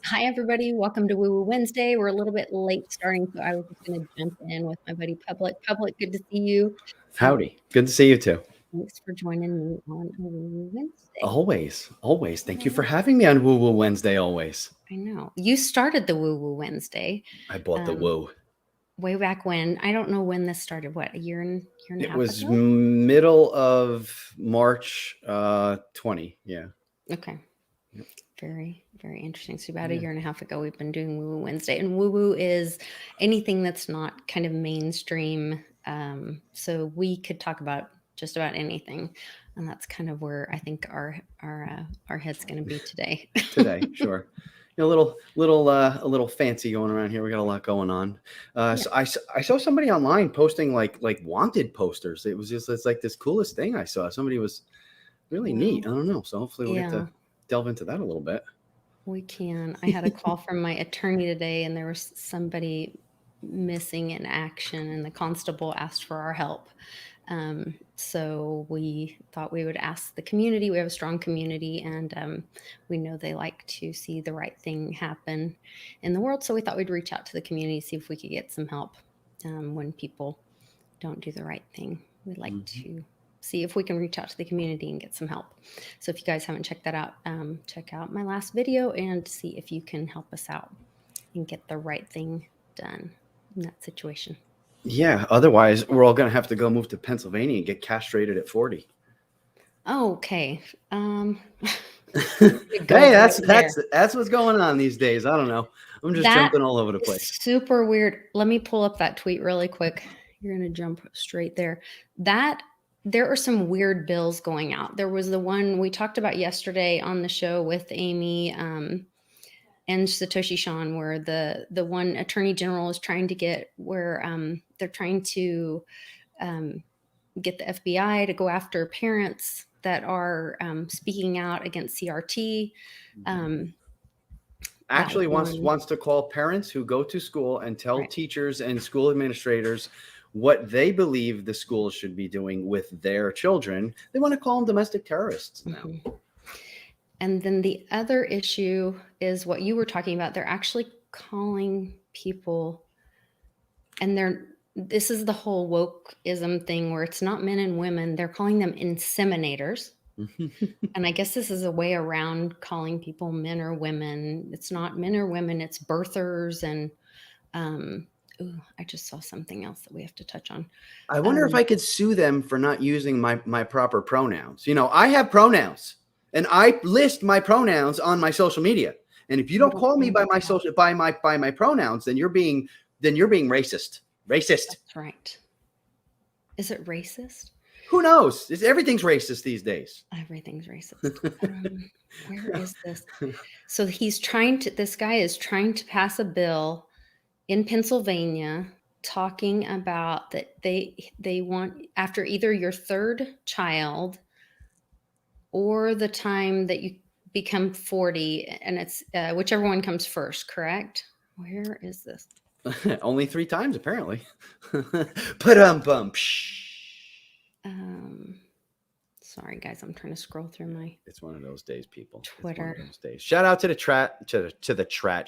Hi, everybody. Welcome to Woo Woo Wednesday. We're a little bit late starting, so I was just going to jump in with my buddy Public. Public, good to see you. Howdy. Good to see you too. Thanks for joining me on a Woo Woo Wednesday. Always. Thank you for having me on Woo Woo Wednesday. Always. I know. You started the Woo Woo Wednesday. I bought the woo. Way back when. I don't know when this started. What, a year and a It half was ago? middle of March 20. Yeah. Okay. Very, very interesting. So about a year and a half ago, we've been doing Woo Woo Wednesday. And Woo Woo is anything that's not kind of mainstream. So we could talk about just about anything. And that's kind of where I think our head's going to be today. Today, sure. A little fancy going around here. We got a lot going on. So I saw somebody online posting like wanted posters. It's like this coolest thing I saw. Somebody was really neat. I don't know. So hopefully we'll get to delve into that a little bit. We can. I had a call from my attorney today, and there was somebody missing in action, and the constable asked for our help. So we thought we would ask the community. We have a strong community, and we know they like to see the right thing happen in the world. So we thought we'd reach out to the community, see if we could get some help when people don't do the right thing. We'd like to see if we can reach out to the community and get some help. So if you guys haven't checked that out, check out my last video and see if you can help us out and get the right thing done in that situation. Yeah. Otherwise, we're all going to have to go move to Pennsylvania and get castrated at 40. Okay. Hey, that's what's going on these days. I don't know. I'm just jumping all over the place. Super weird. Let me pull up that tweet really quick. You're going to jump straight there. There are some weird bills going out. There was the one we talked about yesterday on the show with Amy and Satoshi Shawn, where the one attorney general is trying to get where they're trying to get the FBI to go after parents that are speaking out against CRT. Actually wants to call parents who go to school and tell teachers and school administrators what they believe the schools should be doing with their children. They want to call them domestic terrorists now. And then the other issue is what you were talking about. They're actually calling people, and this is the whole wokeism thing where it's not men and women. They're calling them inseminators. And I guess this is a way around calling people men or women. It's not men or women, it's birthers. And I just saw something else that we have to touch on. I wonder if I could sue them for not using my proper pronouns. You know, I have pronouns and I list my pronouns on my social media. And if you don't call me by my pronouns, then you're being racist. That's right. Is it racist? Who knows? Everything's racist these days. Everything's racist. Where is this? So this guy is trying to pass a bill in Pennsylvania talking about that they want, after either your third child or the time that you become 40, and it's whichever one comes first, correct? Where is this? Only 3 times, apparently. Sorry guys, I'm trying to scroll through my. It's one of those days, people. Twitter. It's one of those days. Shout out to the chat.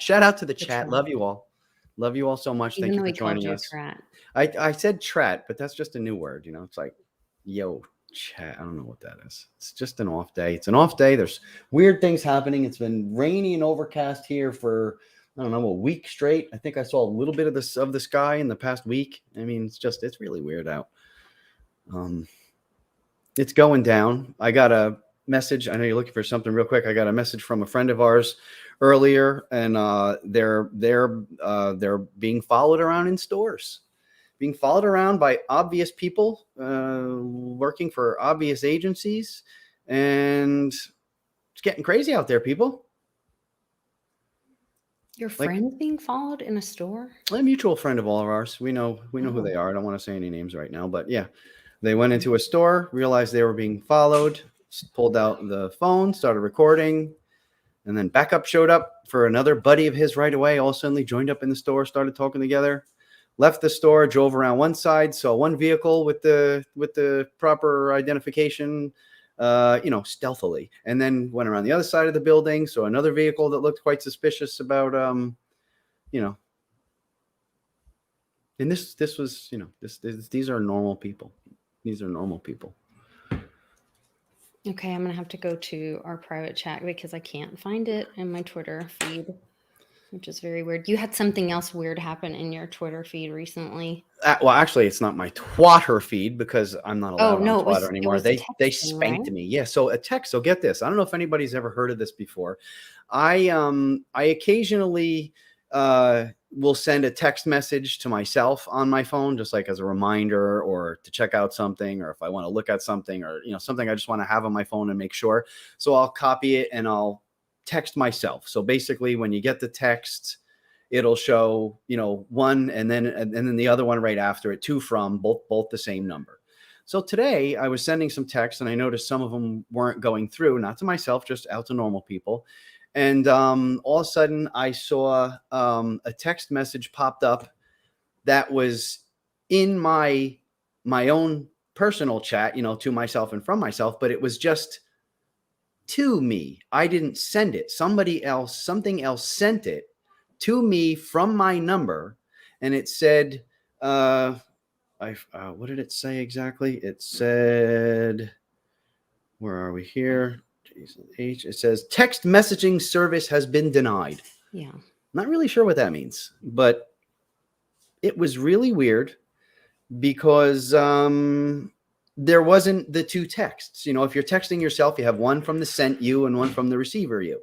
Shout out to the chat. Love you all. Love you all so much. Thank you for joining us. I said trat, but that's just a new word. You know, it's like, yo, chat. I don't know what that is. It's just an off day. It's an off day. There's weird things happening. It's been rainy and overcast here for, I don't know, a week straight. I think I saw a little bit of the sky in the past week. I mean, it's really weird out. It's going down. I got a message. I know you're looking for something real quick. I got a message from a friend of ours earlier, and they're being followed around in stores, being followed around by obvious people working for obvious agencies, and it's getting crazy out there, people. Your friend's being followed in a store? A mutual friend of all of ours. We know who they are. I don't want to say any names right now, but yeah. They went into a store, realized they were being followed, pulled out the phone, started recording, and then backup showed up for another buddy of his right away. All of a sudden, they joined up in the store, started talking together, left the store, drove around one side, saw one vehicle with the proper identification, stealthily, and then went around the other side of the building. So another vehicle that looked quite suspicious about, and this was, these are normal people. These are normal people. Okay, I'm going to have to go to our private chat because I can't find it in my Twitter feed, which is very weird. You had something else weird happen in your Twitter feed recently. Well, actually, it's not my Twitter feed because I'm not allowed on Twitter anymore. They spanked me. Yeah. So a text. So get this. I don't know if anybody's ever heard of this before. I occasionally will send a text message to myself on my phone, just like as a reminder or to check out something, or if I want to look at something, or something I just want to have on my phone and make sure. So I'll copy it and I'll text myself. So basically, when you get the text, it'll show, one and then the other one right after it, to from, both the same number. So today I was sending some texts and I noticed some of them weren't going through, not to myself, just out to normal people. And all of a sudden I saw a text message popped up that was in my own personal chat, to myself and from myself, but it was just to me. I didn't send it. Something else sent it to me from my number, and it said, what did it say exactly? It said, where are we here? It says text messaging service has been denied. Yeah. Not really sure what that means, but it was really weird because there wasn't the two texts. If you're texting yourself, you have one from the sent you and one from the receiver you,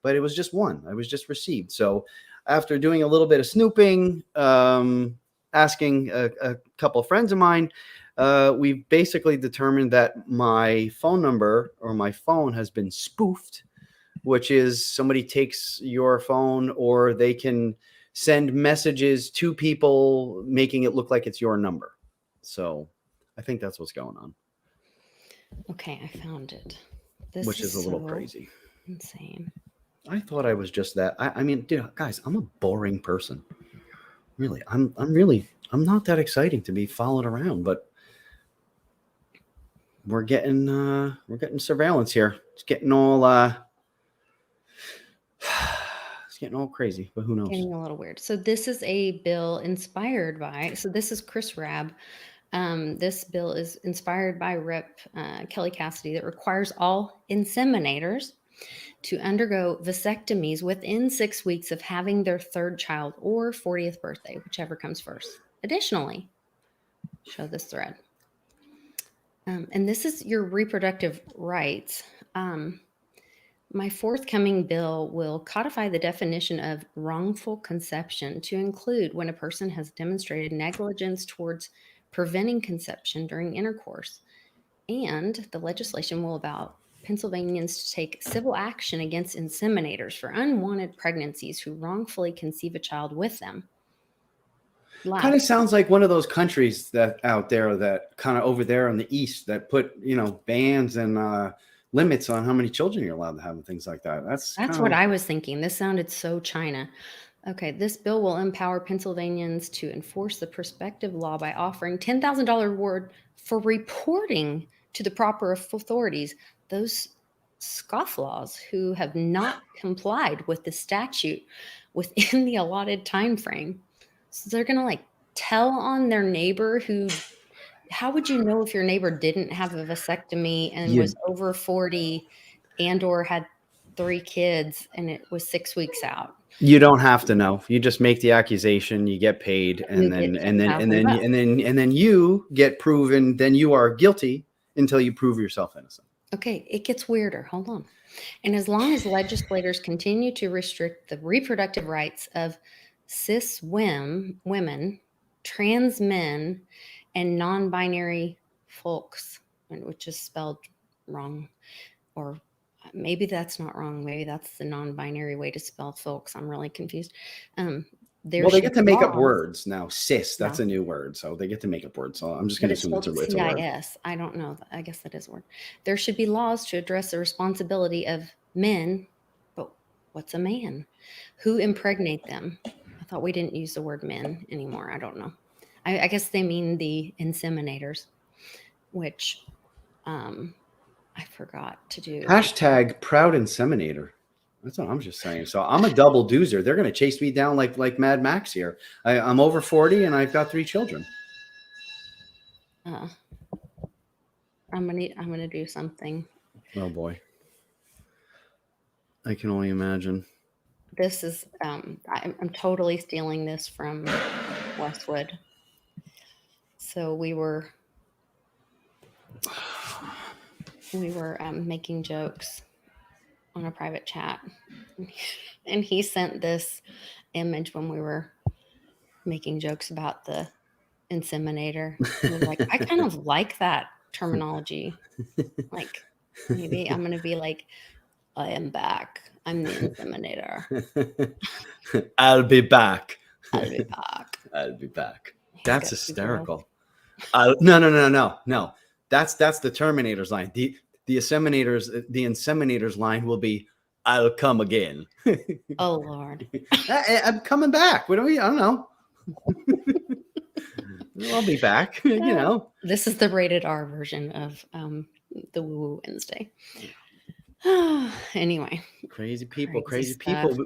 but it was just one. I was just received. So after doing a little bit of snooping, asking a couple of friends of mine, we basically determined that my phone number or my phone has been spoofed, which is somebody takes your phone, or they can send messages to people making it look like it's your number. So I think that's what's going on. Okay, I found it. Which is a little crazy. Insane. I thought I was just that. I mean, dude, guys, I'm a boring person. Really, I'm not that exciting to be followed around, but we're getting surveillance here. It's getting all crazy, but who knows? Getting a little weird. So this is a bill inspired by. So this is Chris Rabb. This bill is inspired by Rep. Kelly Cassidy that requires all inseminators to undergo vasectomies within 6 weeks of having their third child or 40th birthday, whichever comes first. Additionally, show this thread. And this is your reproductive rights. My forthcoming bill will codify the definition of wrongful conception to include when a person has demonstrated negligence towards preventing conception during intercourse. And the legislation will allow Pennsylvanians to take civil action against inseminators for unwanted pregnancies who wrongfully conceive a child with them. Kind of sounds like one of those countries that out there, that kind of over there in the East, that put, bans and limits on how many children you're allowed to have and things like that. That's what I was thinking. This sounded so China. Okay, this bill will empower Pennsylvanians to enforce the prospective law by offering $10,000 reward for reporting to the proper authorities those scofflaws who have not complied with the statute within the allotted time frame. So they're going to tell on their neighbor who. How would you know if your neighbor didn't have a vasectomy and was over 40 and or had 3 kids and it was 6 weeks out? You don't have to know. You just make the accusation, you get paid, and then you get proven, then you are guilty until you prove yourself innocent. Okay, it gets weirder. Hold on. And as long as legislators continue to restrict the reproductive rights of cis women, trans men, and non-binary folks, which is spelled wrong, or maybe that's not wrong. Maybe that's the non-binary way to spell folks. I'm really confused. They get to make up words now. Cis, that's a new word, so they get to make up words. So I'm just going to assume it's a word. CIS. I don't know. I guess that is a word. There should be laws to address the responsibility of men. But what's a man? Who impregnate them? I thought we didn't use the word men anymore. I don't know. I guess they mean the inseminators, which I forgot to do. Hashtag proud inseminator. That's what I'm just saying. So I'm a double doozer. They're going to chase me down like Mad Max here. I'm over 40 and I've got 3 children. I'm gonna do something. Oh boy. I can only imagine. This is I'm totally stealing this from Westwood. So we were making jokes on a private chat, and he sent this image when we were making jokes about the inseminator. He was like, I kind of like that terminology. Like, maybe I'm gonna be like, I am back. I'm the inseminator. I'll be back. I'll be back. I'll be back. That's hysterical. No. That's the Terminator's line. The inseminator's line will be, I'll come again. Oh Lord. I'm coming back. I don't know. I'll be back. You know. This is the rated R version of the Woo Woo Wednesday. Anyway. Crazy people.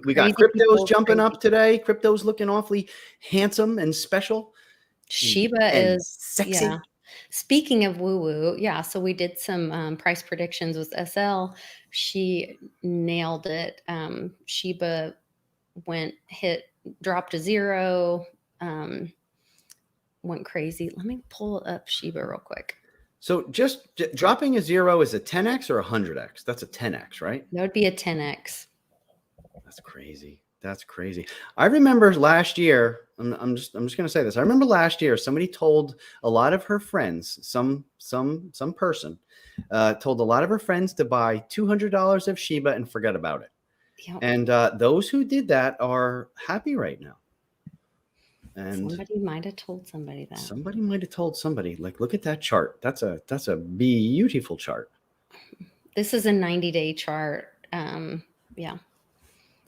We got cryptos jumping up today. Crypto's looking awfully handsome and special. Shiba is sexy. Yeah. Speaking of woo woo, yeah. So we did some price predictions with SL. She nailed it. Shiba dropped to 0. Went crazy. Let me pull up Shiba real quick. So just dropping a 0 is a 10x or a 100x? That's a 10x, right? That would be a 10x. That's crazy. That's crazy. I remember last year, I'm just going to say this. I remember last year somebody told a lot of her friends, some person told a lot of her friends to buy $200 of Shiba and forget about it. Yep. And those who did that are happy right now. And somebody might have told somebody that. Somebody might have told somebody, like, look at that chart. That's a beautiful chart. This is a 90-day chart. Yeah.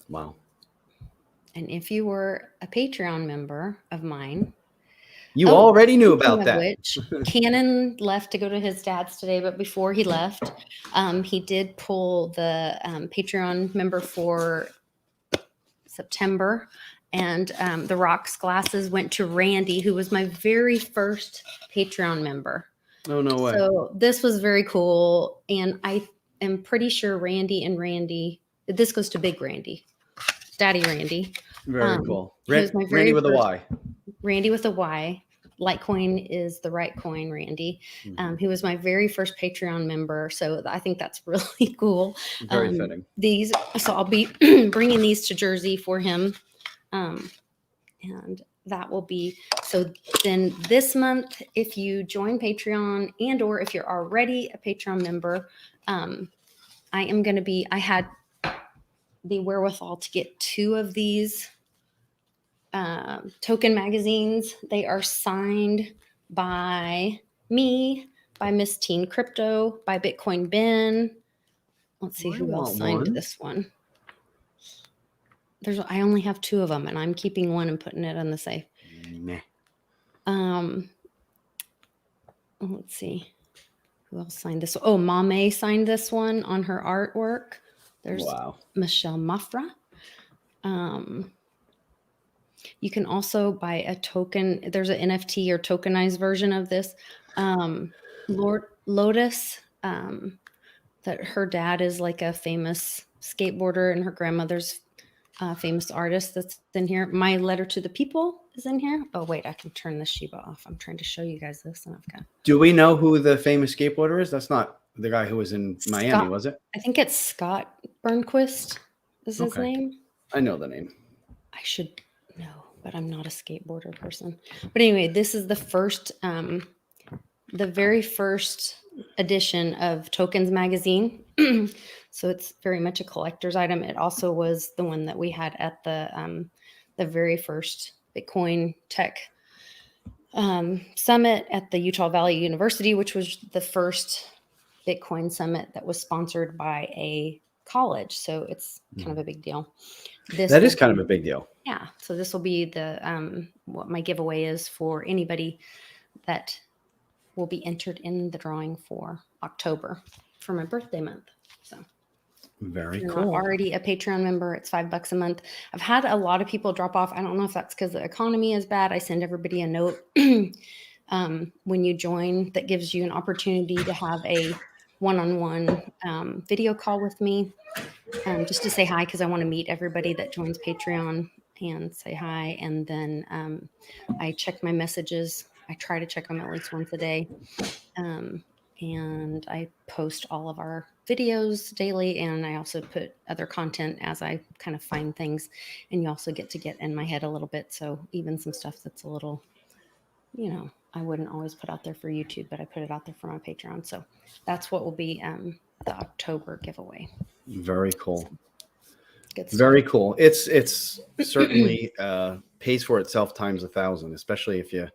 Wow. And if you were a Patreon member of mine, you already knew about that. Which Cannon left to go to his dad's today, but before he left, he did pull the Patreon member for September. And the rocks glasses went to Randy, who was my very first Patreon member. Oh, no way. So this was very cool. And I am pretty sure Randy, this goes to Big Randy, Daddy Randy. Very cool. Randy with a Y. Randy with a Y. Litecoin is the right coin, Randy. He was my very first Patreon member. So I think that's really cool. Very fitting. So I'll be bringing these to Jersey for him. And that will be, so then this month, if you join Patreon and or if you're already a Patreon member, I had the wherewithal to get 2 of these token magazines. They are signed by me, by Miss Teen Crypto, by Bitcoin Ben. Let's see who else signed this one. I only have 2 of them, and I'm keeping one and putting it in the safe. Meh. Let's see who else signed this. Oh, Mame signed this one on her artwork. There's Michelle Mafra. You can also buy a token. There's an NFT or tokenized version of this. Lotus, that her dad is like a famous skateboarder, and her grandmother's famous artist that's in here. My Letter to the People is in here. Oh, wait, I can turn the Shiba off. I'm trying to show you guys this. And I've got. Do we know who the famous skateboarder is? That's not the guy who was in Miami, was it? I think it's Scott Burnquist is his name. I know the name. I should know, but I'm not a skateboarder person. But anyway, this is the very first edition of Tokens magazine. So it's very much a collector's item. It also was the one that we had at the very first Bitcoin Tech Summit at the Utah Valley University, which was the first Bitcoin summit that was sponsored by a college. So it's kind of a big deal. That is kind of a big deal. Yeah. So this will be what my giveaway is for anybody that will be entered in the drawing for October for my birthday month. So very if you're cool. not already a Patreon member, it's $5 a month. I've had a lot of people drop off. I don't know if that's because the economy is bad. I send everybody a note when you join that gives you an opportunity to have a one-on-one video call with me, just to say hi, because I want to meet everybody that joins Patreon and say hi. And then I check my messages. I try to check them at least once a day. And I post all of our videos daily, and I also put other content as I kind of find things. And you also get in my head a little bit. So even some stuff that's a little, I wouldn't always put out there for YouTube, but I put it out there for my Patreon. So that's what will be the October giveaway. Very cool. So, very cool. It's certainly pays for itself times 1,000, especially if you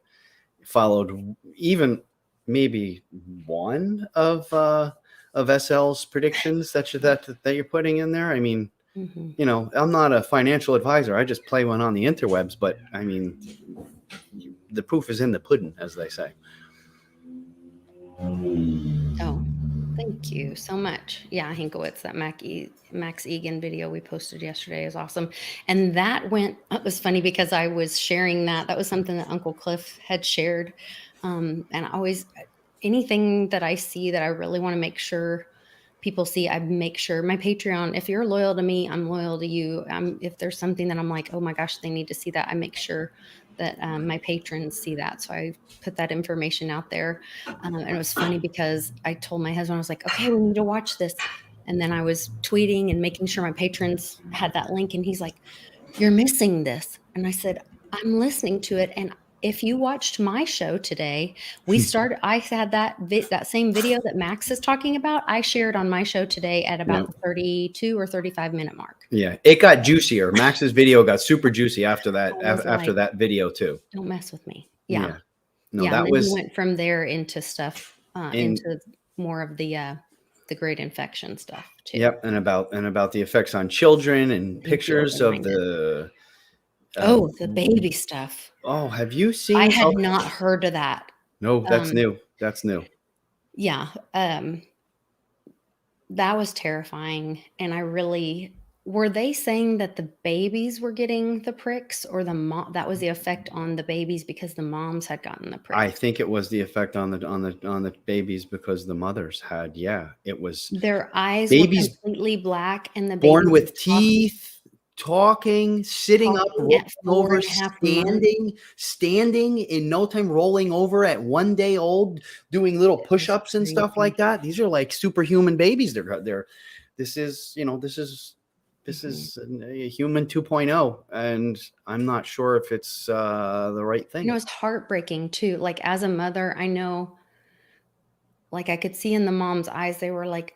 followed even maybe one of SL's predictions that you're putting in there. I mean, I'm not a financial advisor. I just play one on the interwebs, but I mean, the proof is in the pudding, as they say. Oh, thank you so much. Yeah, Hinkowitz, that Max Egan video we posted yesterday is awesome. And it was funny because I was sharing that. That was something that Uncle Cliff had shared. And anything that I see that I really want to make sure people see, I make sure my Patreon, if you're loyal to me, I'm loyal to you. If there's something that I'm like, oh my gosh, they need to see that, I make sure that my patrons see that. So I put that information out there. And it was funny because I told my husband, I was like, okay, we need to watch this. And then I was tweeting and making sure my patrons had that link. And he's like, you're missing this. And I said, I'm listening to it. And if you watched my show today, I had that same video that Max is talking about. I shared on my show today at about the 32 or 35 minute mark. Yeah, it got juicier. Max's video got super juicy after that. After that video too. Don't mess with me. Yeah. No, yeah, that and then was. He went from there into stuff into more of the great infection stuff too. Yep, and about the effects on children and pictures of the. The baby stuff. Oh, have you seen? I had not heard of that. No, that's new. That's new. Yeah. That was terrifying. And were they saying that the babies were getting the pricks, or that was the effect on the babies because the moms had gotten the pricks? I think it was the effect on the babies because the mothers had. Yeah, it was. Their eyes were completely black, and the born with teeth. Talking, sitting up, rolling over, standing in no time, rolling over at 1 day old, doing little push-ups and stuff like that. These are like superhuman babies. This is a human 2.0, and I'm not sure if it's the right thing. It's heartbreaking too. Like as a mother, I know, like I could see in the mom's eyes, they were like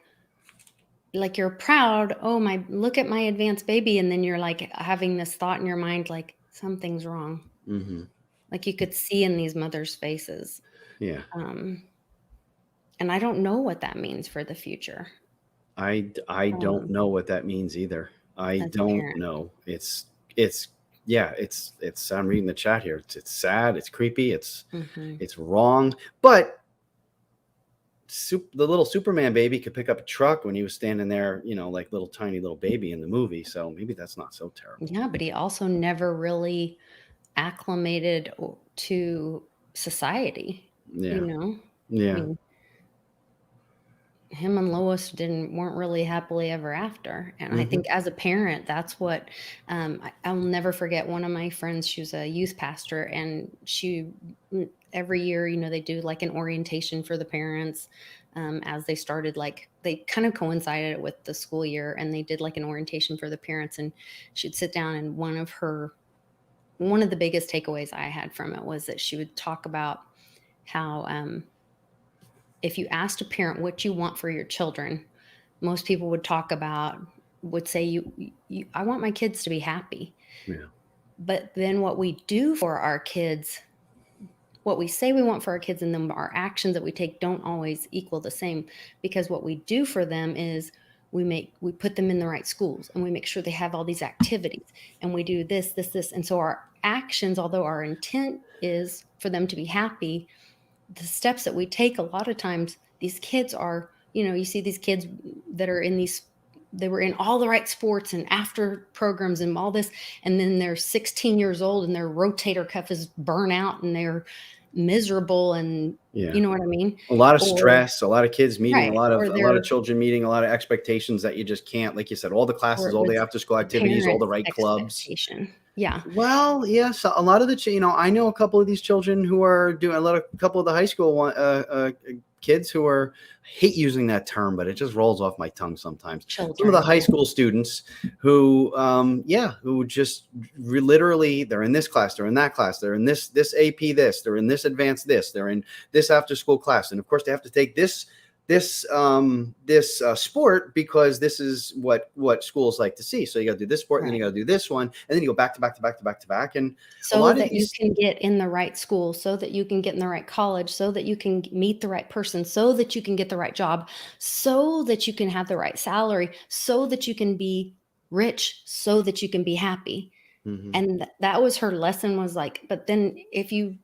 you're proud. Oh look at my advanced baby. And then you're like having this thought in your mind, like something's wrong. Mm-hmm. Like you could see in these mothers' faces. Yeah. And I don't know what that means for the future. I don't know what that means either. I don't know. It's I'm reading the chat here. It's sad. It's creepy. It's wrong. But the little Superman baby could pick up a truck when he was standing there, like little tiny little baby in the movie. So maybe that's not so terrible. Yeah, but he also never really acclimated to society. Yeah. Yeah. I mean, him and Lois weren't really happily ever after. And I think as a parent, that's what I'll never forget. One of my friends, she was a youth pastor, and every year, they do like an orientation for the parents as they started, they kind of coincided with the school year, and they did like an orientation for the parents. And she'd sit down, and one of the biggest takeaways I had from it was that she would talk about how if you asked a parent what you want for your children, most people would say, I want my kids to be happy. Yeah. But then what we do for our kids, what we say we want for our kids, and then our actions that we take don't always equal the same, because what we do for them is we put them in the right schools, and we make sure they have all these activities, and we do this. And so our actions, although our intent is for them to be happy, the steps that we take, a lot of times these kids are, you see these kids that are they were in all the right sports and after programs and all this, and then they're 16 years old and their rotator cuff is burnt out and they're miserable, and you know what I mean? A lot of stress, a lot of kids meeting, Right, a lot of children meeting, a lot of expectations that you just can't, like you said, all the classes, all the after school activities, all the right clubs. Yeah. Well, yes, a lot of I know a couple of these children who are doing a couple of the high school kids who are, I hate using that term, but it just rolls off my tongue sometimes. Children, some of the high school students who, who just literally, they're in this class, they're in that class, they're in this AP they're in this advanced they're in this after school class. And of course they have to take this sport because this is what schools like to see. So you got to do this sport, and then you got to do this one, and then you go back to back. And so that you can get in the right school, so that you can get in the right college, so that you can meet the right person, so that you can get the right job, so that you can have the right salary, so that you can be rich, so that you can be happy. Mm-hmm. And that was her lesson, was like, but then if you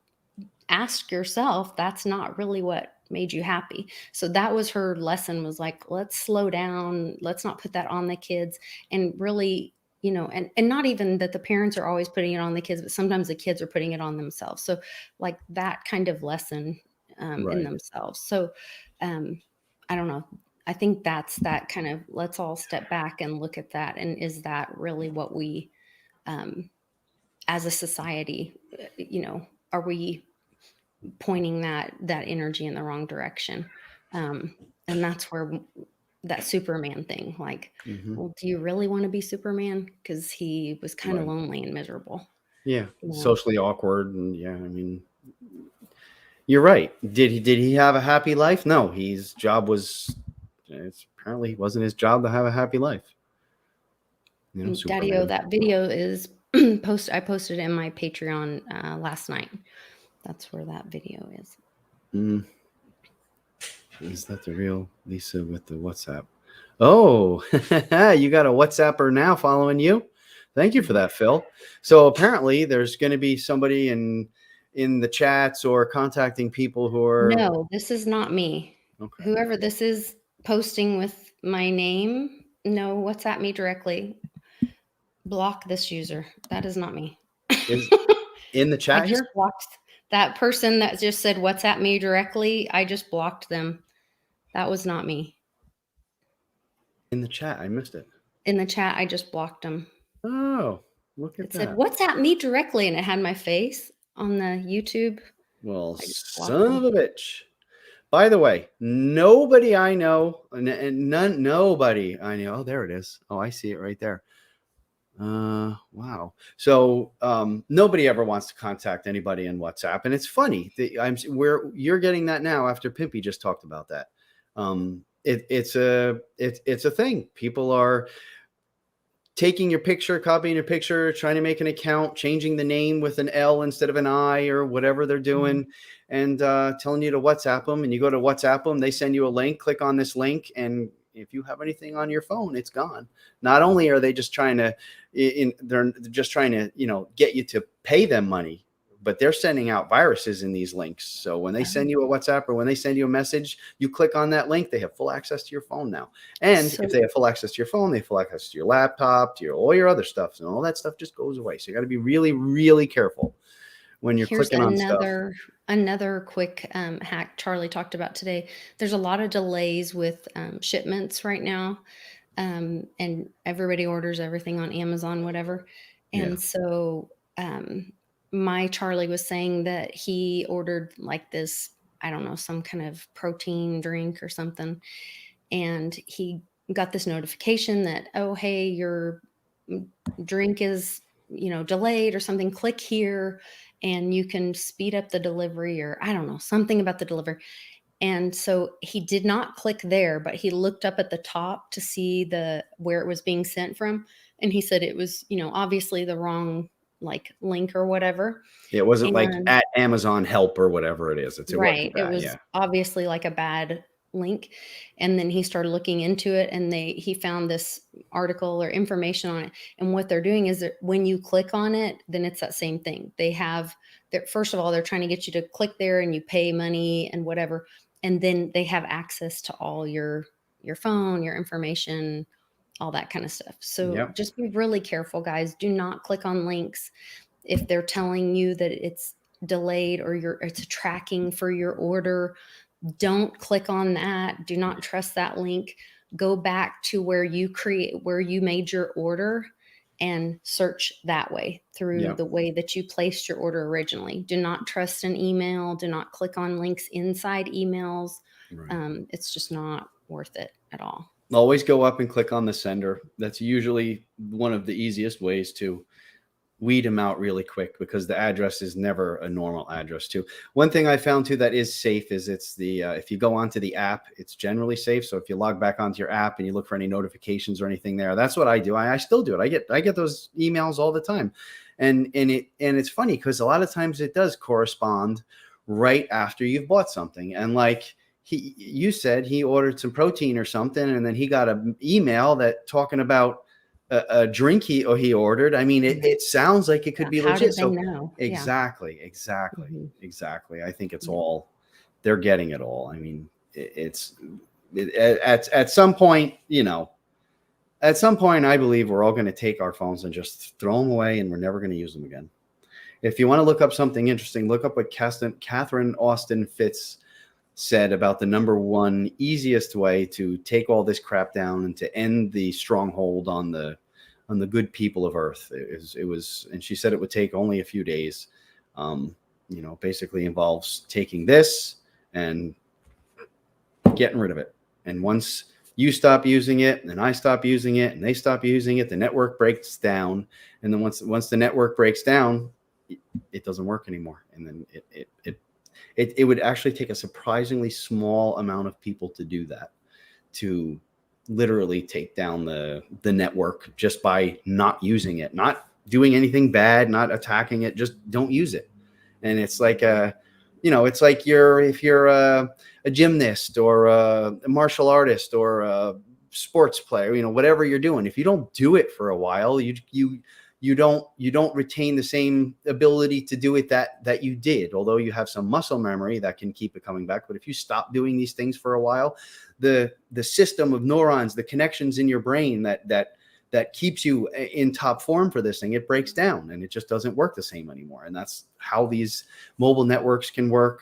ask yourself, that's not really what made you happy. So that was her lesson, was like, let's slow down. Let's not put that on the kids. And really, and not even that the parents are always putting it on the kids, but sometimes the kids are putting it on themselves. So like that kind of lesson in themselves. So I don't know. I think that's that kind of, let's all step back and look at that. And is that really what we, as a society, are we pointing that energy in the wrong direction? And that's where that Superman thing, like, well, do you really want to be Superman? Because he was kind of lonely and miserable. Yeah, socially awkward, and I mean, you're right. Did he have a happy life? No, his job was. Apparently, it wasn't his job to have a happy life. Daddy-O, that video is I posted it in my Patreon last night. That's where that video is. Is that the real Lisa with the WhatsApp? Oh, you got a WhatsApper now following you. Thank you for that, Phil. So apparently there's going to be somebody in the chats or contacting people who are. No, this is not me. Okay. Whoever this is posting with my name, no, WhatsApp me directly. Block this user. That is not me. Is in the chat here? Blocked that person that just said WhatsApp me directly. I just blocked them. That was not me. In the chat, I missed it. In the chat, I just blocked them. Oh, look at that. It said WhatsApp me directly, and it had my face on the YouTube. Well, son of a bitch. By the way, nobody I know, nobody I know. Oh, there it is. Oh, I see it right there. Wow. So nobody ever wants to contact anybody in WhatsApp, and it's funny. You're getting that now after Pimpy just talked about that. It's a thing. People are taking your picture, copying your picture, trying to make an account, changing the name with an L instead of an I or whatever they're doing, and telling you to WhatsApp them. And you go to WhatsApp them, they send you a link. Click on this link, and if you have anything on your phone, it's gone. Not only are they just trying to, they're just trying to, get you to pay them money, but they're sending out viruses in these links. So when they send you a WhatsApp or when they send you a message, you click on that link, they have full access to your phone now. And if they have full access to your phone, they have full access to your laptop, to all your other stuff. And all that stuff just goes away. So you got to be really, really careful when you're clicking on stuff. Another quick hack Charlie talked about today. There's a lot of delays with shipments right now. And everybody orders everything on Amazon, whatever. And so my Charlie was saying that he ordered like this, I don't know, some kind of protein drink or something. And he got this notification that, oh, hey, your drink is, delayed or something. Click here and you can speed up the delivery, or I don't know, something about the delivery. And so he did not click there, but he looked up at the top to see where it was being sent from. And he said it was, obviously the wrong link or whatever. It wasn't like at Amazon help or whatever it is. It was obviously like a bad link. And then he started looking into it, and he found this article or information on it. And what they're doing is that when you click on it, then it's that same thing. First of all, they're trying to get you to click there and you pay money and whatever. and then they have access to all your phone, your information, all that kind of stuff. So just be really careful, guys. Do not click on links if they're telling you that it's delayed or it's tracking for your order. Don't click on that. Do not trust that link. Go back to where you made your order and search that way through the way that you placed your order originally. Do not trust an email. Do not click on links inside emails. Right. It's just not worth it at all. Always go up and click on the sender. That's usually one of the easiest ways to weed them out really quick, because the address is never a normal address too. One thing I found too that is safe is it's the if you go onto the app, it's generally safe. So if you log back onto your app and you look for any notifications or anything there, that's what I do. I still do it. I get those emails all the time, and it's funny because a lot of times it does correspond right after you've bought something. And like you said, he ordered some protein or something, and then he got an email that talking about a drink he ordered. I mean, it sounds like it could be legit. So know? Exactly. I think it's all, they're getting it all. I mean, at some point, I believe we're all going to take our phones and just throw them away, and we're never going to use them again. If you want to look up something interesting, look up what Catherine Austin Fitz said about the number one easiest way to take all this crap down and to end the stronghold on the good people of Earth. It was, and she said it would take only a few days. Basically involves taking this and getting rid of it. And once you stop using it, and I stop using it, and they stop using it, the network breaks down. And then once the network breaks down, it doesn't work anymore. And then it would actually take a surprisingly small amount of people to do that, to literally take down the network just by not using it, not doing anything bad, not attacking it, just don't use it. And it's like it's like if you're a gymnast or a martial artist or a sports player, whatever you're doing, if you don't do it for a while, you don't retain the same ability to do it that you did, although you have some muscle memory that can keep it coming back. But if you stop doing these things for a while, the system of neurons, the connections in your brain that keeps you in top form for this thing, it breaks down and it just doesn't work the same anymore. And that's how these mobile networks can work.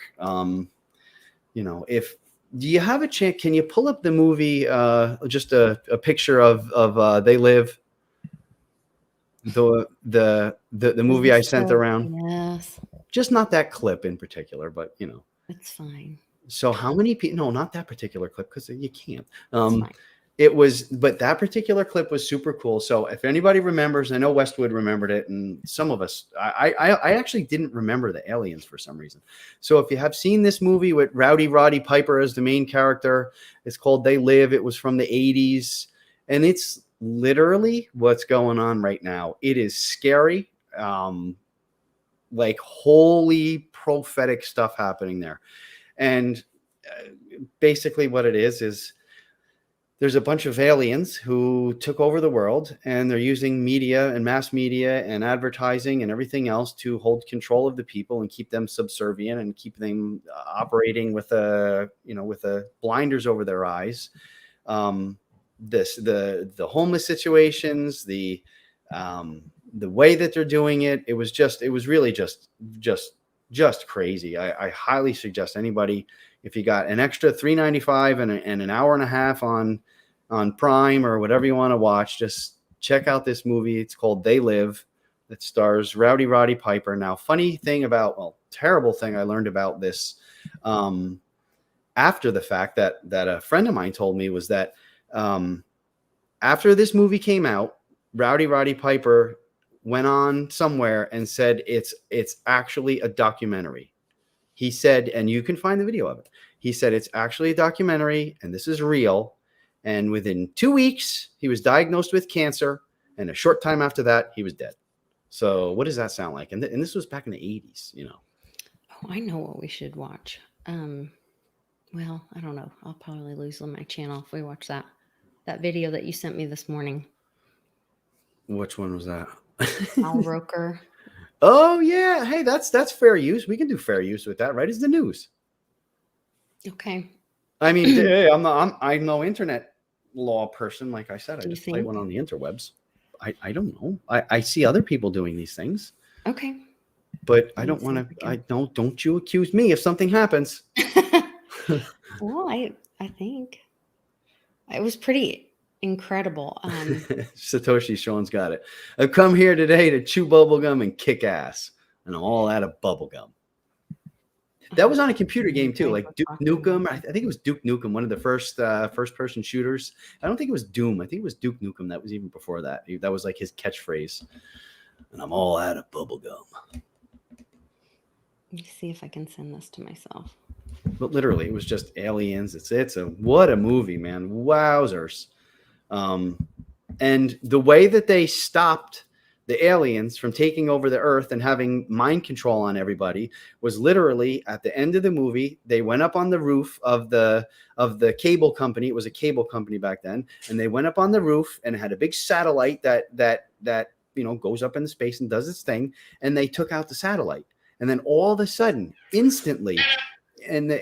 If do you have a chance, can you pull up the movie, just a picture of They Live? The movie I sent around. Yes. Just not that clip in particular, but it's fine. So how many people? No, not that particular clip, because you can't. It was, but that particular clip was super cool. So if anybody remembers, I know Westwood remembered it, and some of us, I actually didn't remember the aliens for some reason. So if you have seen this movie with Roddy Piper as the main character, it's called They Live. It was from the 80s, and it's literally what's going on right now. It is scary, like holy prophetic stuff happening there. And basically what it is there's a bunch of aliens who took over the world, and they're using media and mass media and advertising and everything else to hold control of the people and keep them subservient and keep them operating with a blinders over their eyes. The homeless situations, the way that they're doing it, it was really just crazy. I highly suggest anybody, if you got an extra $3.95 and an hour and a half on Prime or whatever you want to watch, just check out this movie. It's called They Live. It stars Roddy Piper. Now, terrible thing I learned about this after the fact that a friend of mine told me was that after this movie came out, Roddy Piper went on somewhere and said it's actually a documentary. He said, and you can find the video of it. He said it's actually a documentary and this is real. And within 2 weeks, he was diagnosed with cancer, and a short time after that, he was dead. So what does that sound like? And this was back in the 80s, Oh, I know what we should watch. Well, I don't know. I'll probably lose my channel if we watch that video that you sent me this morning. Which one was that? Al Roker. Oh yeah. Hey, that's fair use. We can do fair use with that, right? It's the news. Okay. I mean, hey, I'm no internet law person. Like I said, I just play one on the interwebs. I don't know. I see other people doing these things. Okay. But I don't want to. Don't you accuse me if something happens. Well, I think it was pretty incredible. Satoshi Sean's got it. I've come here today to chew bubblegum and kick ass, and I'm all out of bubblegum. That was on a computer game too, like Duke Nukem. I think it was Duke Nukem, one of the first first-person shooters. I don't think it was Doom. I think it was Duke Nukem. That was even before that. That was like his catchphrase. And I'm all out of bubblegum. Let me see if I can send this to myself. But literally, it was just aliens. What a movie, man! Wowzers. And the way that they stopped the aliens from taking over the earth and having mind control on everybody was literally at the end of the movie. They went up on the roof of the cable company. It was a cable company back then. And they went up on the roof and had a big satellite that goes up into space and does its thing. And they took out the satellite. And then all of a sudden, instantly, in a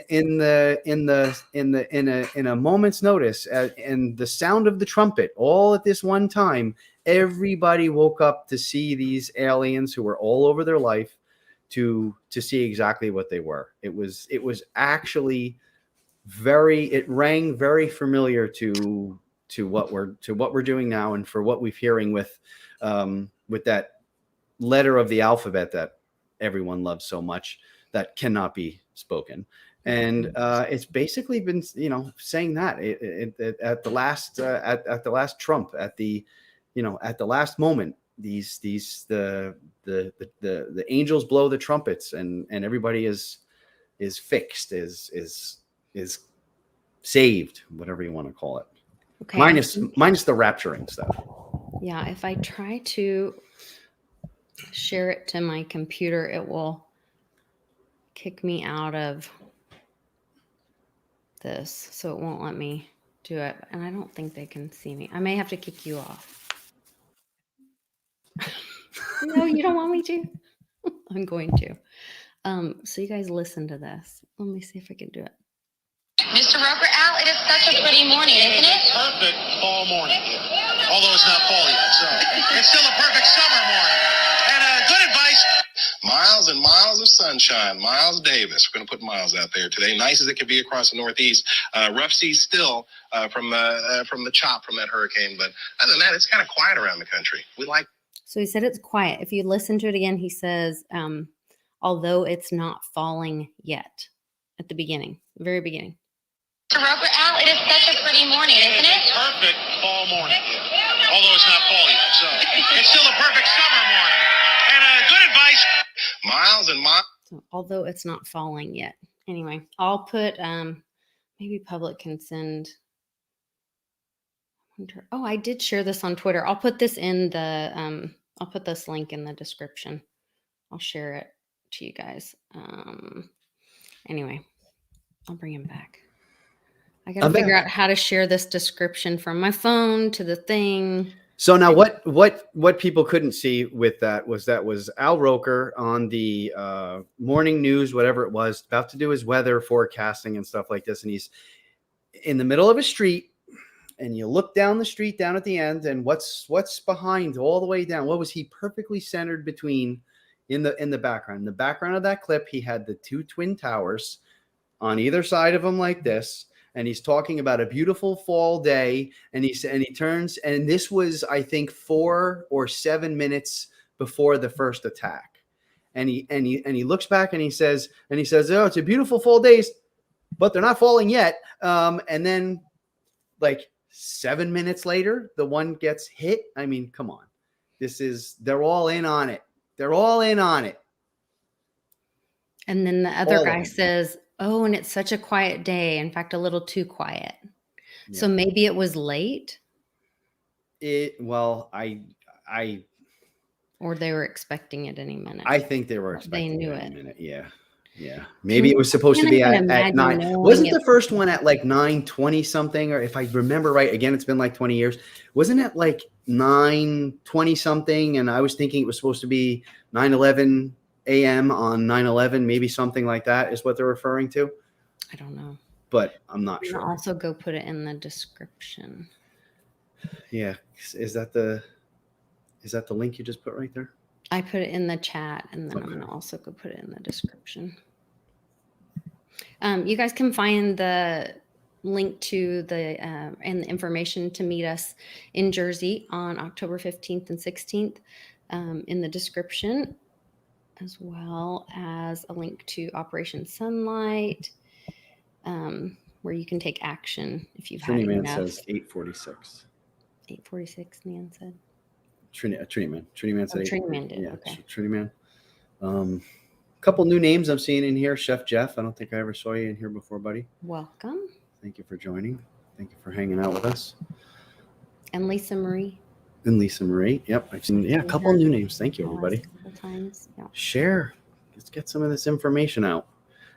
moment's notice, and the sound of the trumpet, all at this one time, everybody woke up to see these aliens who were all over their life, to see exactly what they were. It was actually it rang very familiar to what we're doing now, and for what we're hearing with that letter of the alphabet that everyone loves so much that cannot be spoken. And it's basically been, saying that at the last Trump, at the last moment, the angels blow the trumpets, and everybody is fixed, is saved, whatever you want to call it. Okay. Minus the rapturing stuff. Yeah, if I try to share it to my computer, it will kick me out of this, so it won't let me do it. And I don't think they can see me. I may have to kick you off. No, you don't want me to? I'm going to. So you guys listen to this. Let me see if I can do it. Mr. Roper, Al, it is such a pretty morning, isn't it? Perfect fall morning here. Although it's not fall yet, so it's still a perfect summer morning. And good advice. Miles and miles of sunshine. Miles Davis. We're going to put Miles out there today. Nice as it could be across the Northeast. Rough seas still from the chop from that hurricane. But other than that, it's kind of quiet around the country. So he said it's quiet. If you listen to it again, he says, although it's not falling yet, at the beginning, very beginning. Mr. Roper, Al, it is such a pretty morning, isn't it? Perfect fall morning here. Although it's not fall yet, so it's still a perfect summer morning. And good advice. Miles and miles. So, although it's not falling yet. Anyway, I'll put, maybe public can send. Oh, I did share this on Twitter. I'll put this in the, I'll put this link in the description. I'll share it to you guys. Anyway, I'll bring him back. I got to figure out how to share this description from my phone to the thing. So now what people couldn't see with that was Al Roker on the morning news, whatever it was, about to do his weather forecasting and stuff like this. And he's in the middle of a street, and you look down the street down at the end, and what's behind all the way down? What was he perfectly centered between in the background? In the background of that clip, he had the two twin towers on either side of him like this. And he's talking about a beautiful fall day, and he turns, and this was, I think, 4 or 7 minutes before the first attack, and he looks back and he says, "Oh, it's a beautiful fall day, but they're not falling yet." And then, like 7 minutes later, the one gets hit. I mean, come on, they're all in on it. They're all in on it. And then the other guy says, "Oh, and it's such a quiet day. In fact, a little too quiet." Yeah. So maybe it was late. Or they were expecting it any minute. I think they were expecting it any minute. Yeah. Maybe it was supposed to be at 9. Wasn't the first one at like 9:20 something? Or if I remember right, again, it's been like 20 years. Wasn't it like 9:20 something? And I was thinking it was supposed to be 9:11 a.m. on 9/11, maybe something like that is what they're referring to. I don't know. but I'm not And sure. also go put it in the description. Yeah. Is that the link you just put right there? I put it in the chat, and then I'm going to also go put it in the description. You guys can find the link to the and the information to meet us in Jersey on October 15th and 16th in the description, as well as a link to Operation Sunlight, where you can take action if you've Trini had Man enough. says 8:46. 8:46, Man said. Trini Man said 8:46. Trini Man did. Yeah, Okay. Trini Man. Couple new names I'm seeing in here. Chef Jeff. I don't think I ever saw you in here before, buddy. Welcome. Thank you for joining. Thank you for hanging out with us. And Lisa Marie. And Lisa Marie. Yep. I've seen, a couple new names. Thank you, everybody. A couple times. Yeah. Share. Let's get some of this information out.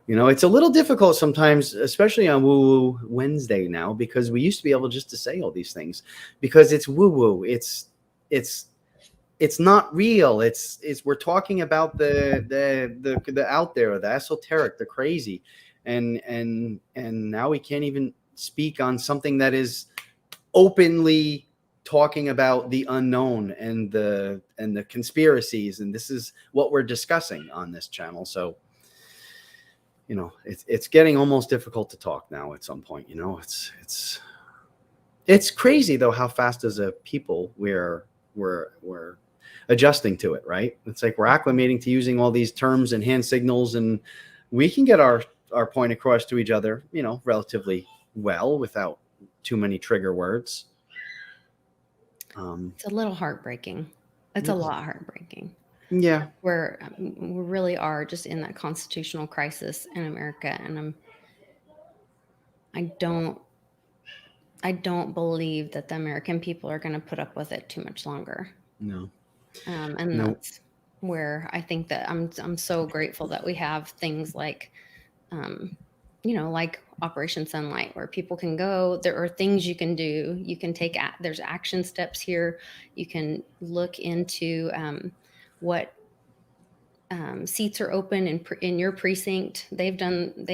It's a little difficult sometimes, especially on Woo Woo Wednesday now, because we used to be able just to say all these things because it's woo woo. It's not real. It's we're talking about the out there, the esoteric, the crazy, and now we can't even speak on something that is openly talking about the unknown and the conspiracies, and this is what we're discussing on this channel. So it's getting almost difficult to talk now at some point. It's crazy though how fast as a people we're adjusting to it, right? It's like we're acclimating to using all these terms and hand signals, and we can get our point across to each other, relatively well without too many trigger words. It's a little heartbreaking. It's a lot heartbreaking. Yeah. We really are just in that constitutional crisis in America, and I don't believe that the American people are going to put up with it too much longer. No. And that's where I think that I'm so grateful that we have things like, like Operation Sunlight, where people can go. There are things you can do. You can take, there's action steps here. You can look into what seats are open in your precinct. They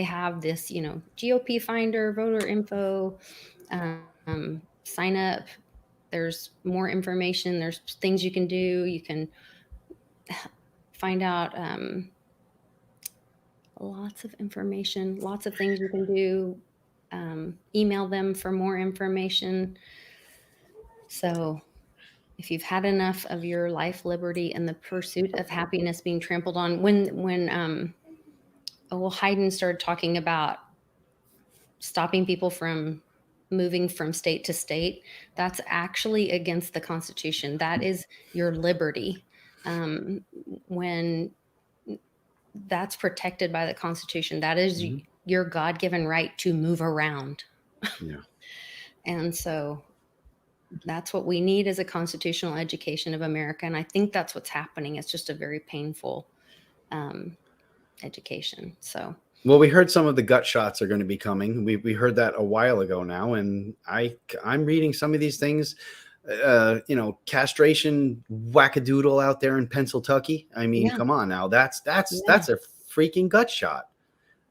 have this, GOP finder, voter info, sign up. There's more information. There's things you can do. You can find out lots of information, lots of things you can do. Email them for more information. So if you've had enough of your life, liberty, and the pursuit of happiness being trampled on, when Hayden started talking about stopping people from moving from state to state, that's actually against the Constitution. That is your liberty. When that's protected by the Constitution, that is your God-given right to move around. Yeah. And so that's what we need, is a constitutional education of America. And I think that's what's happening. It's just a very painful education. So, well, we heard some of the gut shots are going to be coming. We heard that a while ago now, and I'm reading some of these things. Castration wackadoodle out there in Pennsylvania. I mean, come on now, that's a freaking gut shot.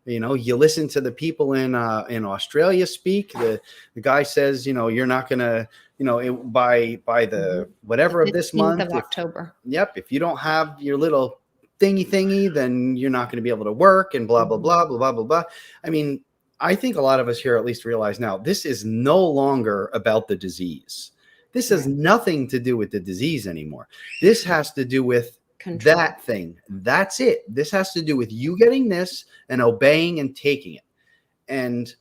You listen to the people in Australia speak. The guy says, you're not gonna, by the whatever of this month of October. If you don't have your little thingy, then you're not going to be able to work, and blah blah blah blah blah blah blah. I mean, I think a lot of us here at least realize now this is no longer about the disease. This has nothing to do with the disease anymore. This has to do with control. That thing. That's it. This has to do with you getting this and obeying and taking it. And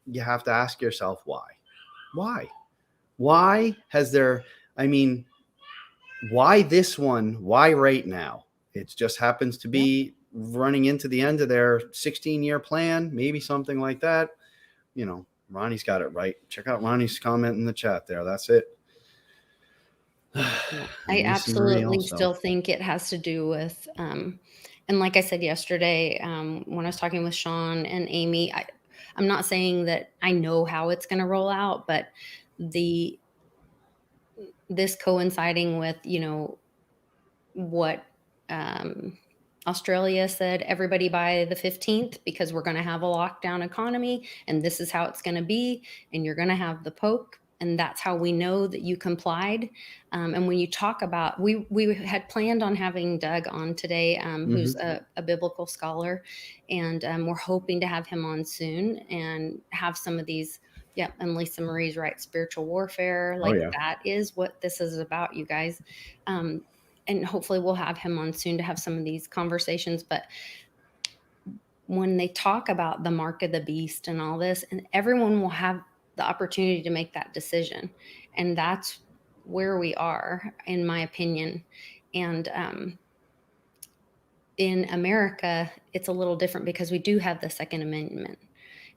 you have to ask yourself why. Why has there, why this one? Why right now? It just happens to be running into the end of their 16-year plan, maybe something like that. Ronnie's got it right. Check out Ronnie's comment in the chat there. That's it. I absolutely still think it has to do with, and like I said yesterday, when I was talking with Sean and Amy, I'm not saying that I know how it's going to roll out, but this coinciding with, what Australia said everybody by the 15th because we're going to have a lockdown economy and this is how it's going to be. And you're going to have the Pope. And that's how we know that you complied. And when you talk about, we had planned on having Doug on today, who's a biblical scholar. And we're hoping to have him on soon and have some of these. Yeah, and Lisa Marie's right, spiritual warfare. Like that is what this is about, you guys. And hopefully we'll have him on soon to have some of these conversations. But when they talk about the mark of the beast and all this, and everyone will have the opportunity to make that decision. And that's where we are, in my opinion. And in America, it's a little different because we do have the Second Amendment.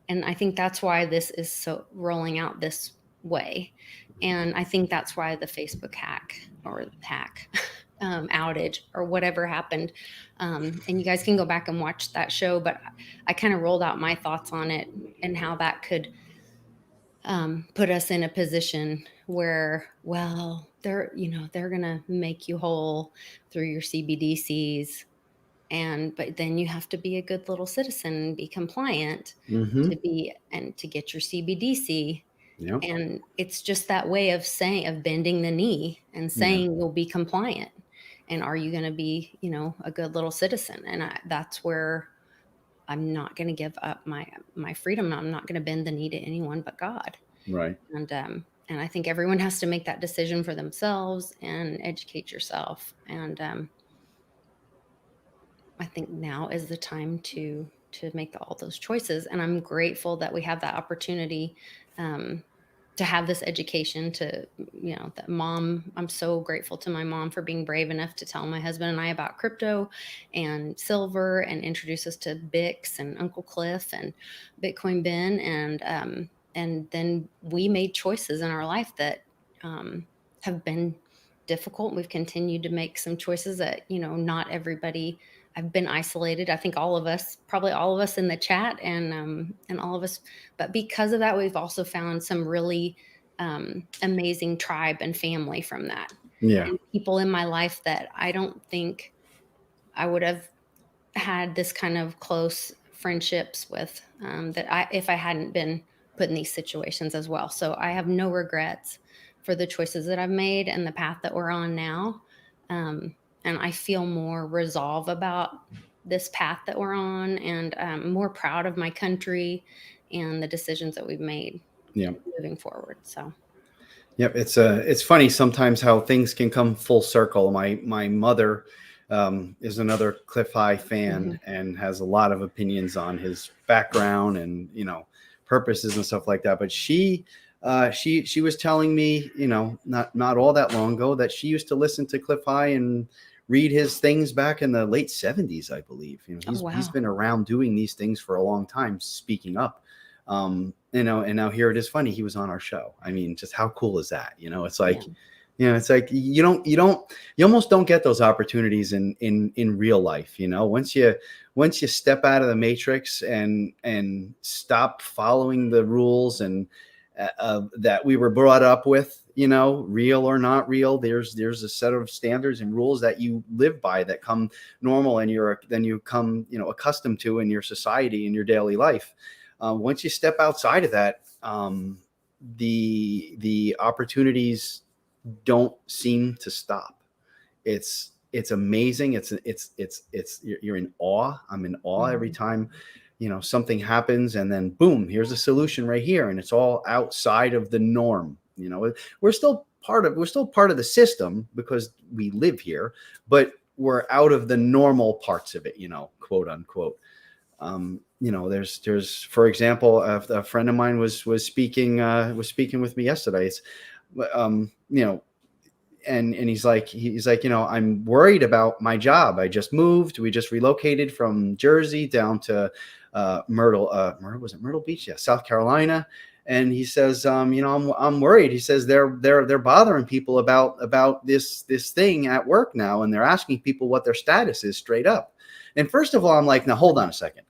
And I think that's why this is so rolling out this way. And I think that's why the Facebook hack outage or whatever happened. And you guys can go back and watch that show, but I kind of rolled out my thoughts on it and how that could put us in a position where, well, they're going to make you whole through your CBDCs. But then you have to be a good little citizen and be compliant to get your CBDC. Yep. And it's just that way of bending the knee and saying you'll be compliant. And are you going to be, a good little citizen? And that's where I'm not going to give up my freedom. I'm not going to bend the knee to anyone but God. Right. And I think everyone has to make that decision for themselves and educate yourself. And I think now is the time to make all those choices. And I'm grateful that we have that opportunity to have this education that mom, I'm so grateful to my mom for being brave enough to tell my husband and I about crypto and silver and introduce us to Bix and Uncle Cliff and Bitcoin Ben. And then we made choices in our life that have been difficult. We've continued to make some choices that, not everybody. I've been isolated. I think probably all of us in the chat and all of us, but because of that, we've also found some really amazing tribe and family from that. Yeah. And people in my life that I don't think I would have had this kind of close friendships with if I hadn't been put in these situations as well. So I have no regrets for the choices that I've made and the path that we're on now. And I feel more resolve about this path that we're on, and I'm more proud of my country and the decisions that we've made moving forward. So, yep, it's funny sometimes how things can come full circle. My mother is another Cliff High fan and has a lot of opinions on his background and purposes and stuff like that. But she was telling me, not all that long ago, that she used to listen to Cliff High and read his things back in the late 70s, I believe. He's been around doing these things for a long time, speaking up. And now here it is. Funny, he was on our show. I mean, just how cool is that? It's like, it's like you almost don't get those opportunities in real life. Once you step out of the matrix and stop following the rules and that we were brought up with, real or not real, there's a set of standards and rules that you live by that come normal and you come accustomed to in your society, in your daily life. Once you step outside of that, the opportunities don't seem to stop. It's amazing. You're in awe. I'm in awe every time something happens, and then boom, here's a solution right here, and it's all outside of the norm. We're still part of the system because we live here, but we're out of the normal parts of it, quote unquote. There's for example, a friend of mine was speaking with me yesterday. It's and he's like, I'm worried about my job. We just relocated from Jersey down to Myrtle Beach? Yeah, South Carolina. And he says, I'm worried. He says they're bothering people about this thing at work now, and they're asking people what their status is straight up. And first of all, I'm like, now hold on a second.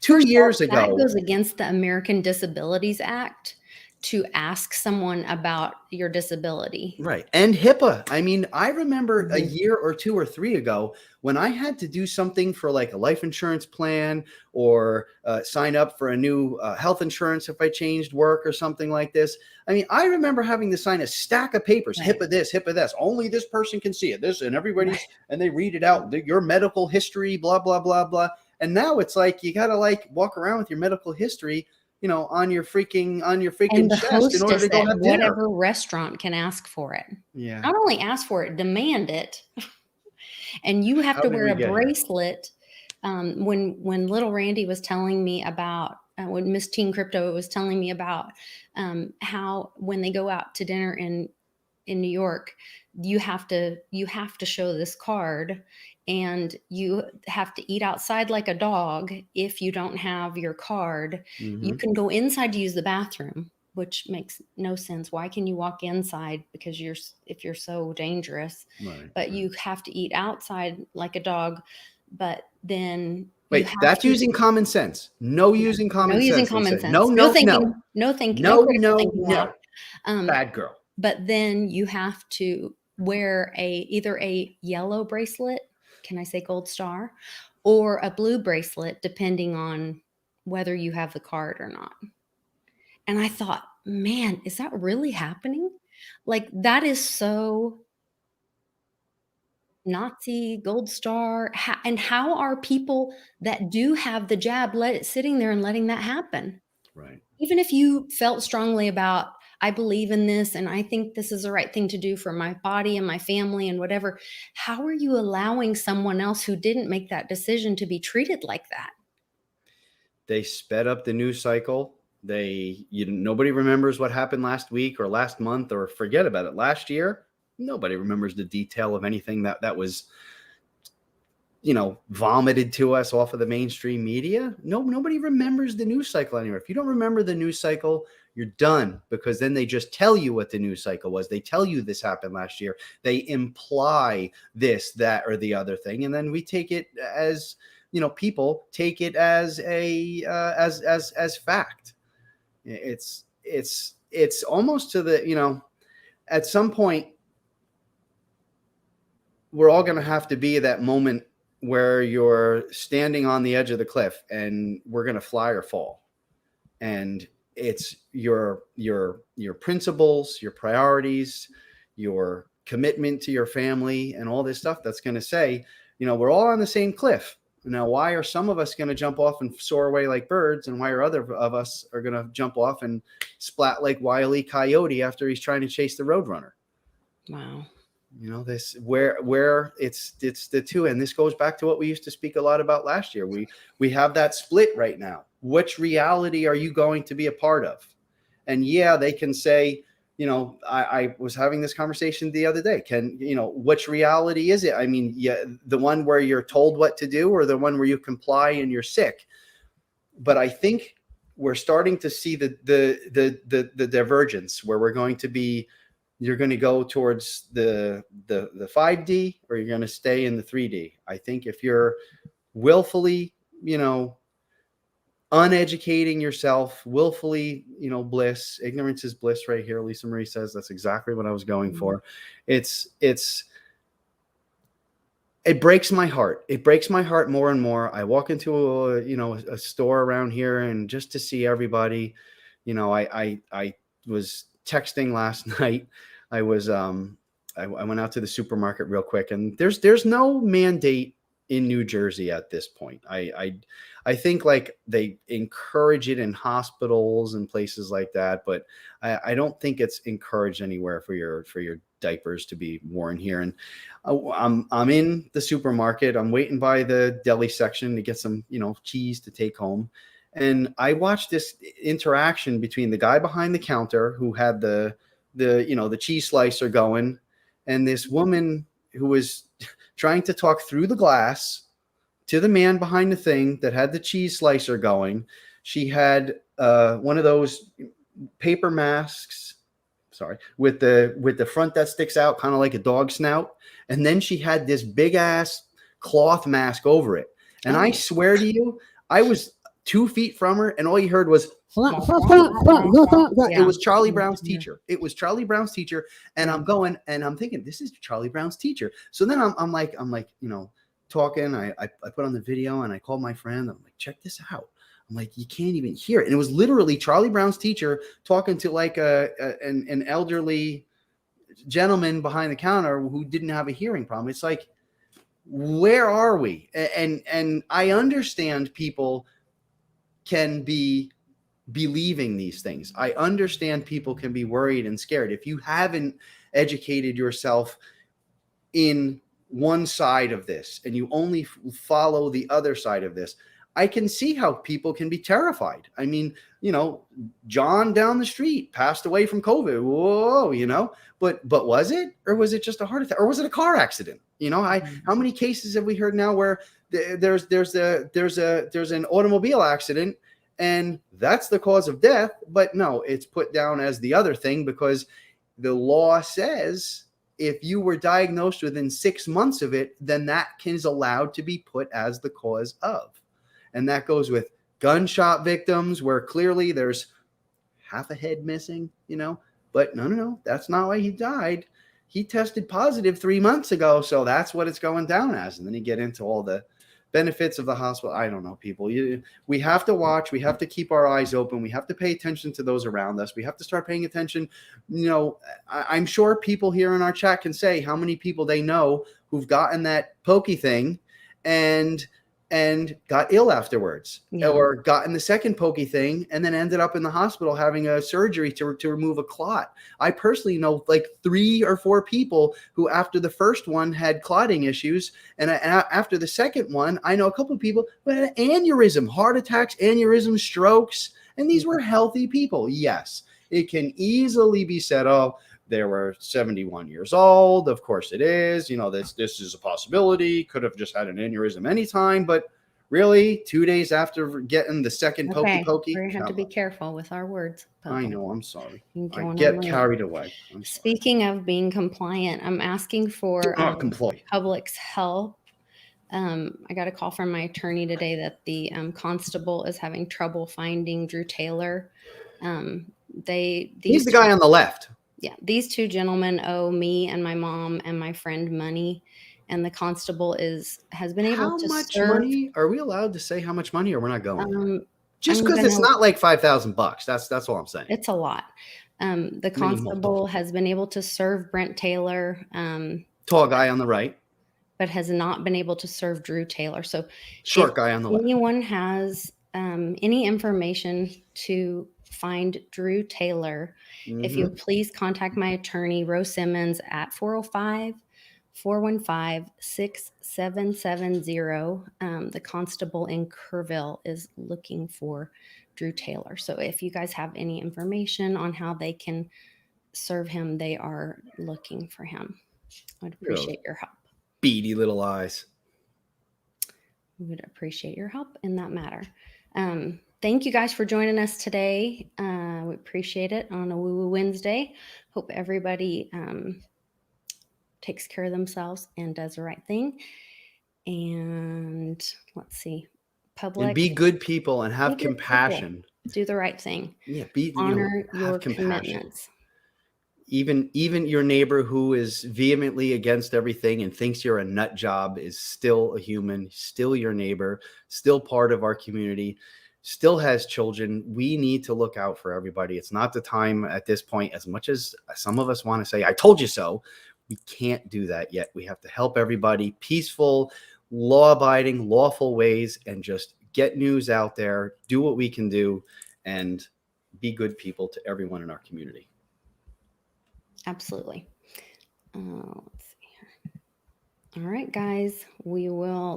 2 years ago, that goes against the American Disabilities Act. to ask someone about your disability. Right. And HIPAA. I mean, I remember a year or 2 or 3 ago when I had to do something for like a life insurance plan or sign up for a new health insurance if I changed work or something like this. I mean, I remember having to sign a stack of papers, Right. HIPAA this, HIPAA this, only this person can see it, this, and everybody's, and they read it out, your medical history, blah, blah, blah, blah. And now it's like, you got to like walk around with your medical history, on your freaking and the chest in order to go have dinner. Whatever restaurant can ask for it. Yeah. Not only ask for it, demand it. And you have to wear a bracelet. When little Randy was telling me about, when Miss Teen Crypto was telling me about how when they go out to dinner in New York, you have to show this card, and you have to eat outside like a dog. If you don't have your card, you can go inside to use the bathroom, which makes no sense. Why can you walk inside? Because if you're so dangerous, but you have to eat outside like a dog. But then that's using common sense. No using common sense. No using common sense. No thinking. No thinking. No. Bad girl. But then you have to wear either a yellow bracelet, can I say gold star, or a blue bracelet, depending on whether you have the card or not. And I thought, man, is that really happening? Like, that is so Nazi, gold star. And how are people that do have the jab sitting there and letting that happen? Right. Even if you felt strongly about, I believe in this and I think this is the right thing to do for my body and my family and whatever, how are you allowing someone else who didn't make that decision to be treated like that? They sped up the news cycle. Nobody remembers what happened last week or last month, or forget about it. Last year, nobody remembers the detail of anything that was, vomited to us off of the mainstream media. Nobody remembers the news cycle anymore. If you don't remember the news cycle, you're done, because then they just tell you what the news cycle was. They tell you this happened last year. They imply this, that, or the other thing. And then we take it as, people take it as as fact. It's almost to the, at some point, we're all going to have to be at that moment where you're standing on the edge of the cliff and we're going to fly or fall. And it's your principles, your priorities, your commitment to your family, and all this stuff that's going to say, we're all on the same cliff. Now, why are some of us going to jump off and soar away like birds, and why are other of us are going to jump off and splat like Wile E. Coyote after he's trying to chase the Roadrunner? Wow. This where it's the two, and this goes back to what we used to speak a lot about last year. We have that split right now. Which reality are you going to be a part of? And yeah, they can say, I was having this conversation the other day. Which reality is it? I mean, yeah, the one where you're told what to do, or the one where you comply and you're sick. But I think we're starting to see the divergence where we're going to be. You're going to go towards the 5D, or you're going to stay in the 3D. I think if you're willfully, uneducating yourself, willfully, bliss, ignorance is bliss right here. Lisa Marie says that's exactly what I was going for. It breaks my heart. It breaks my heart more and more. I walk into a store around here, and just to see everybody, I was texting last night. I was I went out to the supermarket real quick, and there's no mandate in New Jersey at this point. I think like they encourage it in hospitals and places like that, but I don't think it's encouraged anywhere for your diapers to be worn here. And I'm in the supermarket. I'm waiting by the deli section to get some cheese to take home. And I watched this interaction between the guy behind the counter who had the cheese slicer going, and this woman who was trying to talk through the glass to the man behind the thing that had the cheese slicer going. She had one of those paper masks, with the front that sticks out, kind of like a dog snout. And then she had this big ass cloth mask over it. And I swear to you, I was 2 feet from her, and all you heard was It was Charlie Brown's teacher. It was Charlie Brown's teacher. And I'm going and I'm thinking, this is Charlie Brown's teacher. So then I'm like, talking. I put on the video and I called my friend. I'm like, check this out. I'm like, you can't even hear it. And it was literally Charlie Brown's teacher talking to like an elderly gentleman behind the counter who didn't have a hearing problem. It's like, where are we? And I understand people can be believing these things. I understand people can be worried and scared. If you haven't educated yourself in one side of this and you only follow the other side of this, I can see how people can be terrified. I mean, John down the street passed away from COVID. Whoa, but was it, or was it just a heart attack, or was it a car accident? How many cases have we heard now where there's an automobile accident and that's the cause of death, but no, it's put down as the other thing because the law says if you were diagnosed within 6 months of it, then that is allowed to be put as the cause of. And that goes with gunshot victims where clearly there's half a head missing, but no, that's not why he died. He tested positive 3 months ago. So that's what it's going down as. And then you get into all the benefits of the hospital. I don't know, people. We have to watch. We have to keep our eyes open. We have to pay attention to those around us. We have to start paying attention. I'm sure people here in our chat can say how many people they know who've gotten that pokey thing and got ill afterwards, or gotten the second pokey thing and then ended up in the hospital having a surgery to remove a clot. I personally know like 3 or 4 people who after the first one had clotting issues. And after the second one, I know a couple of people who had aneurysm, heart attacks, aneurysm, strokes. And these were healthy people. Yes, it can easily be said, oh, they were 71 years old. Of course it is. This is a possibility. Could have just had an aneurysm anytime. But really, 2 days after getting the second pokey. We have to be careful with our words. I know. I'm sorry. I get carried away. Speaking of being compliant, I'm asking for public's help. I got a call from my attorney today that the constable is having trouble finding Drew Taylor. He's the guy on the left. Yeah, these 2 gentlemen owe me and my mom and my friend money, and the constable has been able to serve. How much money? Are we allowed to say how much money, or we're not going? Just because it's not like $5,000. That's all I'm saying. It's a lot. The constable has been able to serve Brent Taylor. Tall guy on the right. But has not been able to serve Drew Taylor. So short guy on the left. Anyone has any information to find Drew Taylor, if you would please contact my attorney, Rose Simmons, at 405-415-6770. The constable in Kerrville is looking for Drew Taylor. So if you guys have any information on how they can serve him, they are looking for him. I'd appreciate your help. Beady little eyes. We would appreciate your help in that matter. Thank you guys for joining us today. We appreciate it on a Woo Woo Wednesday. Hope everybody takes care of themselves and does the right thing. And let's see, and be good people and have compassion. Do the right thing. Yeah, honor your commitments. Even your neighbor who is vehemently against everything and thinks you're a nut job is still a human, still your neighbor, still part of our community, still has children. We need to look out for everybody. It's not the time at this point, as much as some of us want to say, I told you so. We can't do that yet. We have to help everybody, peaceful, law-abiding, lawful ways, and just get news out there, do what we can do, and be good people to everyone in our community. Absolutely. Let's see here. All right, guys,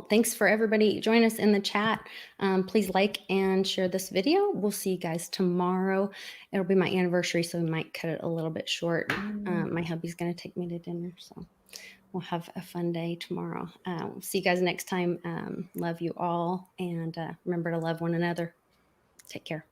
thanks for everybody. Join us in the chat. Please like and share this video. We'll see you guys tomorrow. It'll be my anniversary, so we might cut it a little bit short. My hubby's going to take me to dinner, so we'll have a fun day tomorrow. We'll see you guys next time. Love you all, and remember to love one another. Take care.